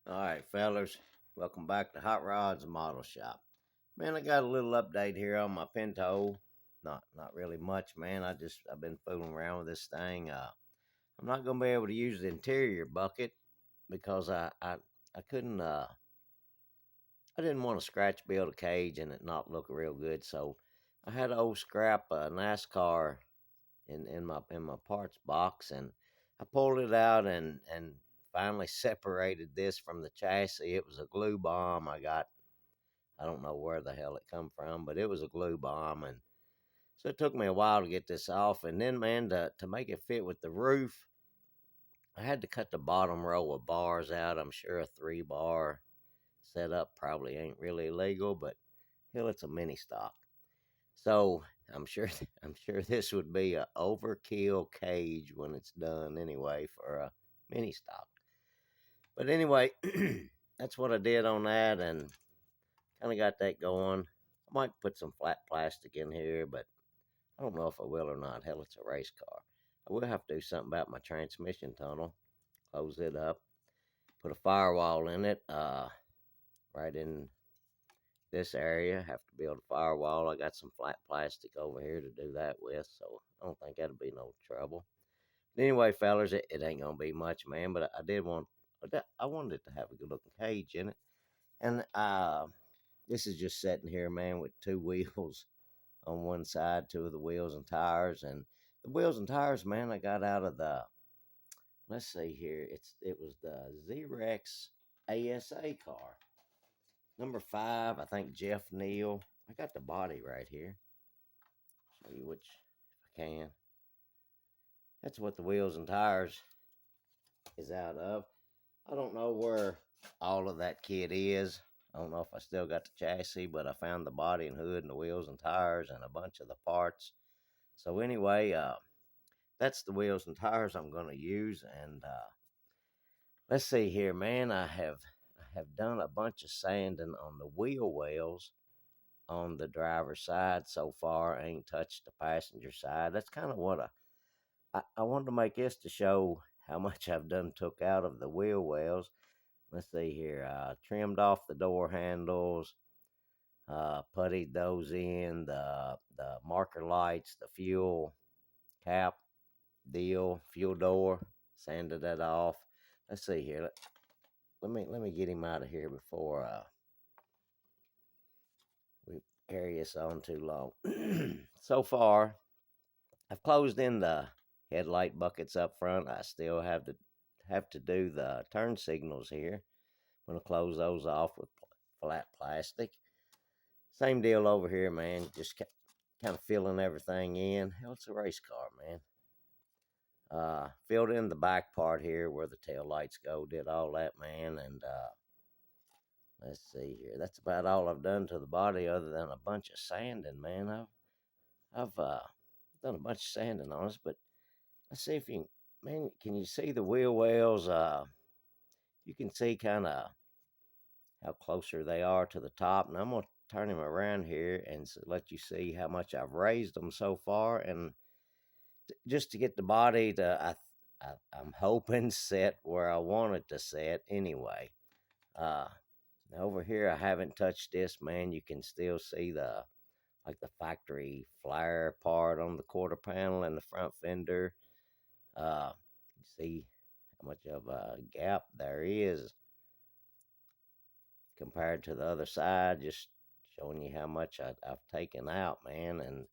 All right, fellers, welcome back to Hot Rods Model Shop. Man, I got a little update here on my Pinto. Not really much, man. I've been fooling around with this thing. I'm not gonna be able to use the interior bucket because I couldn't I didn't want to scratch build a cage and it not look real good. So I had an old scrap NASCAR in my parts box, and I pulled it out and finally separated this from the chassis. It was a glue bomb I got. I don't know where the hell it come from, but it was a glue bomb, and so it took me a while to get this off. And then, man, to make it fit with the roof, I had to cut the bottom row of bars out. I'm sure a 3 bar setup probably ain't really legal, but hell, it's a mini stock. So I'm sure I'm sure this would be a overkill cage when it's done anyway for a mini stock. But anyway, that's what I did on that and kind of got that going. I might put some flat plastic in here, but I don't know if I will or not. Hell, it's a race car. I will have to do something about my transmission tunnel. Close it up. Put a firewall in it. Right in this area. Have to build a firewall. I got some flat plastic over here to do that with, so I don't think that'll be no trouble. But anyway, fellers, it ain't gonna be much, man. But I wanted it to have a good looking cage in it, and this is just sitting here, man, with two wheels on one side, two of the wheels and tires, and the wheels and tires, man, I got out of the. Let's see here. It was the Z-Rex ASA car. Number 5, I think Jeff Neal. I got the body right here. Show you which, if I can. That's what the wheels and tires is out of. I don't know where all of that kit is. I don't know if I still got the chassis, but I found the body and hood and the wheels and tires and a bunch of the parts. So anyway, that's the wheels and tires I'm going to use. And let's see here, man. I have done a bunch of sanding on the wheel wells on the driver's side so far. I ain't touched the passenger side. That's kind of what I wanted to make this to show how much I've done took out of the wheel wells. Let's see here. Trimmed off the door handles, puttied those in, the marker lights, the fuel cap deal, fuel door, sanded that off. Let's see here. Let me get him out of here before we carry this on too long. So far, I've closed in the headlight buckets up front. I still have to do the turn signals here. I'm gonna close those off with flat plastic. Same deal over here, man. Just kind of filling everything in. Hell, it's a race car, man. Filled in the back part here where the tail lights go. Did all that, man. And let's see here. That's about all I've done to the body, other than a bunch of sanding, man. I've done a bunch of sanding on this, but let's see if you man, can you see the wheel wells? You can see kind of how closer they are to the top, and I'm gonna turn him around here and let you see how much I've raised them so far, and just to get the body to I'm hoping set where I want it to set anyway. Uh, Over here I haven't touched this, man. You can still see the factory flare part on the quarter panel and the front fender. You see how much of a gap there is compared to the other side, just showing you how much I've taken out, man. And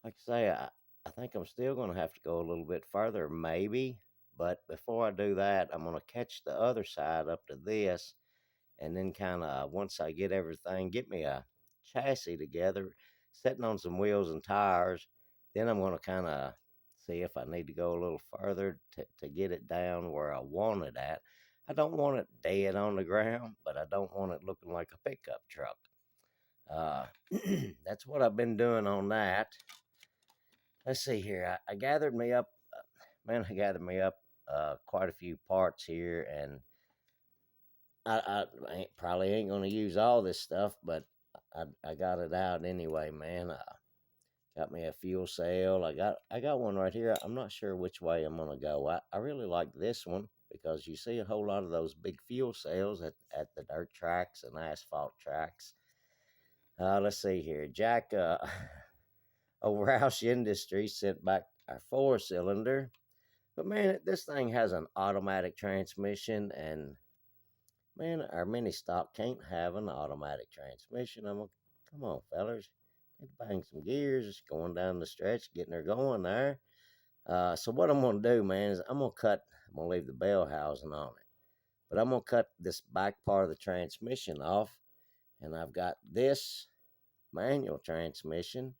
like I say, I think I'm still going to have to go a little bit further, maybe. But before I do that, I'm going to catch the other side up to this, and then kind of once I get everything, get me a chassis together, setting on some wheels and tires. Then I'm going to kind of see if I need to go a little further to get it down where I want it at. I don't want it dead on the ground, but I don't want it looking like a pickup truck. Uh, that's what I've been doing on that. Let's see here. I gathered me up, man. I gathered me up quite a few parts here, and probably ain't gonna use all this stuff, but I got it out anyway, man. Got me a fuel cell. I got one right here. I'm not sure which way I'm gonna go. I really like this one. because you see a whole lot of those big fuel cells at the dirt tracks and asphalt tracks. Let's see here. Jack over Roush Industries sent back our 4 cylinder. But man, this thing has an automatic transmission, and man, our mini stock can't have an automatic transmission. Come on, fellers. Need to bang some gears, going down the stretch, getting her going there. So what I'm gonna do, man, is I'm gonna leave the bell housing on it, but I'm gonna cut this back part of the transmission off, and I've got this manual transmission,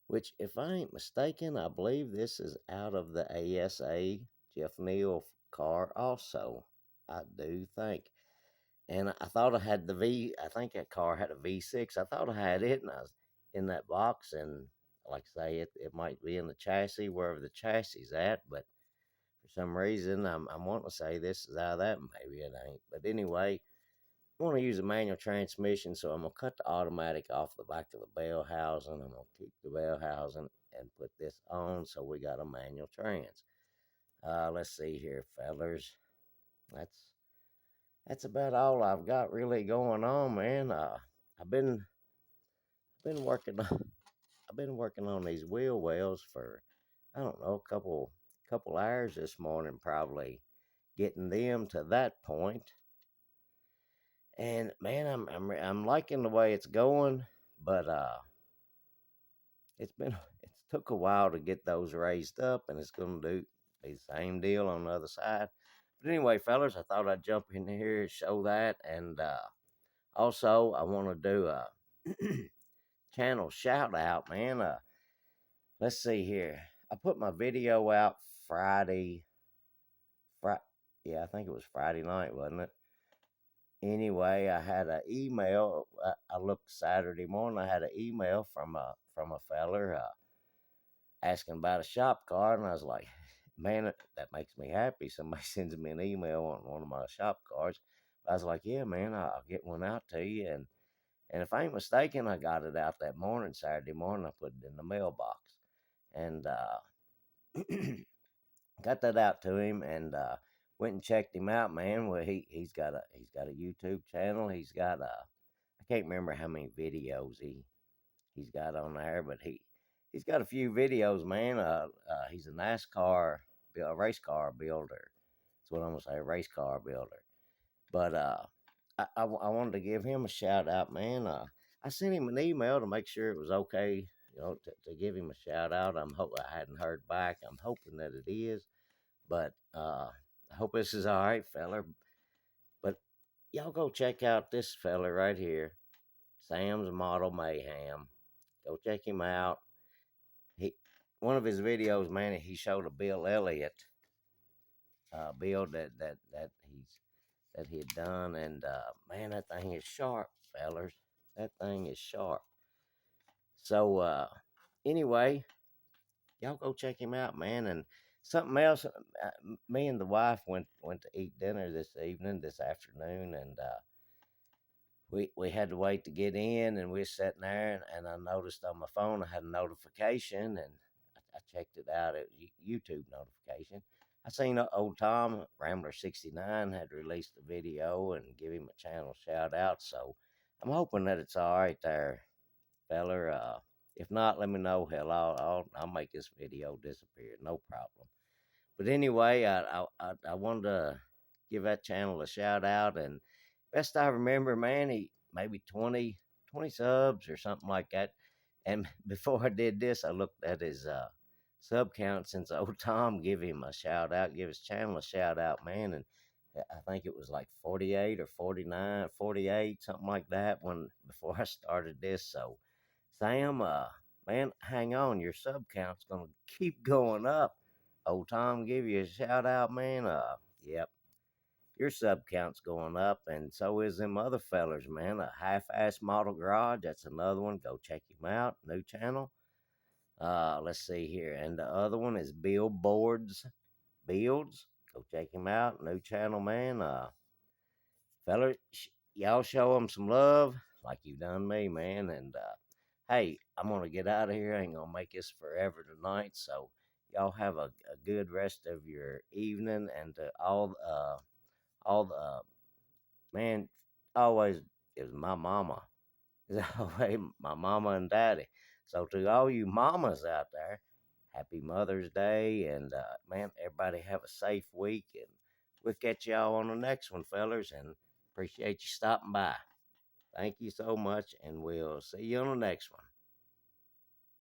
which, if I ain't mistaken, I believe this is out of the ASA Jeff Neal car also. I do think. And I thought I had I think that car had a V6. I thought I had it, and I was in that box. And like I say, it might be in the chassis, wherever the chassis is at. But for some reason, I'm wanting to say this is out of that. Maybe it ain't. But anyway, I want to use a manual transmission, so I'm going to cut the automatic off the back of the bell housing. I'm going to keep the bell housing and put this on, so we got a manual trans. Let's see here, fellers. That's that's about all I've got really going on, man. I've been working I've been working on these wheel wells for, I don't know, a couple hours this morning, probably getting them to that point. And man, I'm liking the way it's going, but it's took a while to get those raised up, and it's gonna be the same deal on the other side. But anyway, fellas, I thought I'd jump in here and show that, and also I want to do a channel shout out, man. Let's see here. I put my video out Friday. Yeah, I think it was Friday night, wasn't it? Anyway, I had an email. I looked Saturday morning. I had an email from a feller asking about a shop car, and I was like, man, that makes me happy. Somebody sends me an email on one of my shop cars. I was like, yeah, man, I'll get one out to you. And if I ain't mistaken, I got it out that morning, Saturday morning. I put it in the mailbox, and got that out to him, and went and checked him out, man. Well, he's got a YouTube channel. I can't remember how many videos he's got on there, but he's got a few videos, man. He's a race car builder. That's what I'm gonna say, a race car builder. But I wanted to give him a shout out, man. I sent him an email to make sure it was okay, to give him a shout out. I hadn't heard back. I'm hoping that it is, but I hope this is all right, feller. But y'all go check out this fella right here, Sam's Model Mayhem. Go check him out. He One of his videos, man, he showed a Bill Elliott build that he had done, and man, that thing is sharp, fellers. That thing is sharp. So anyway, y'all go check him out, man. And something else, me and the wife went to eat dinner this afternoon, and we had to wait to get in, and we were sitting there, and I noticed on my phone I had a notification, and I checked it out at YouTube notification. I seen old Tom Rambler 69 had released a video and give him a channel shout out. So I'm hoping that it's all right there, feller. If not, let me know. Hell, I'll make this video disappear. No problem. But anyway, I wanted to give that channel a shout out, and best I remember, man, he maybe 20 subs or something like that. And before I did this, I looked at his sub count since old Tom give his channel a shout out, man. And I think it was like 48 or 49, 48, something like that when before I started this. So Sam, man, hang on, your sub count's gonna keep going up. Old Tom give you a shout out, man. Yep, your sub count's going up, and so is them other fellers, man. A half-ass model garage, that's another one. Go check him out. New channel. Let's see here, and the other one is Billboards Builds. Go check him out. New channel, man. Fellers, y'all show him some love like you done me, man. And hey, I'm gonna get out of here. I ain't gonna make this forever tonight, so Y'all have a good rest of your evening, and to all the man, always is my mama. Is always my mama and daddy. So to all you mamas out there, happy Mother's Day, and man, everybody have a safe week, and we'll catch y'all on the next one, fellers, and appreciate you stopping by. Thank you so much, and we'll see you on the next one.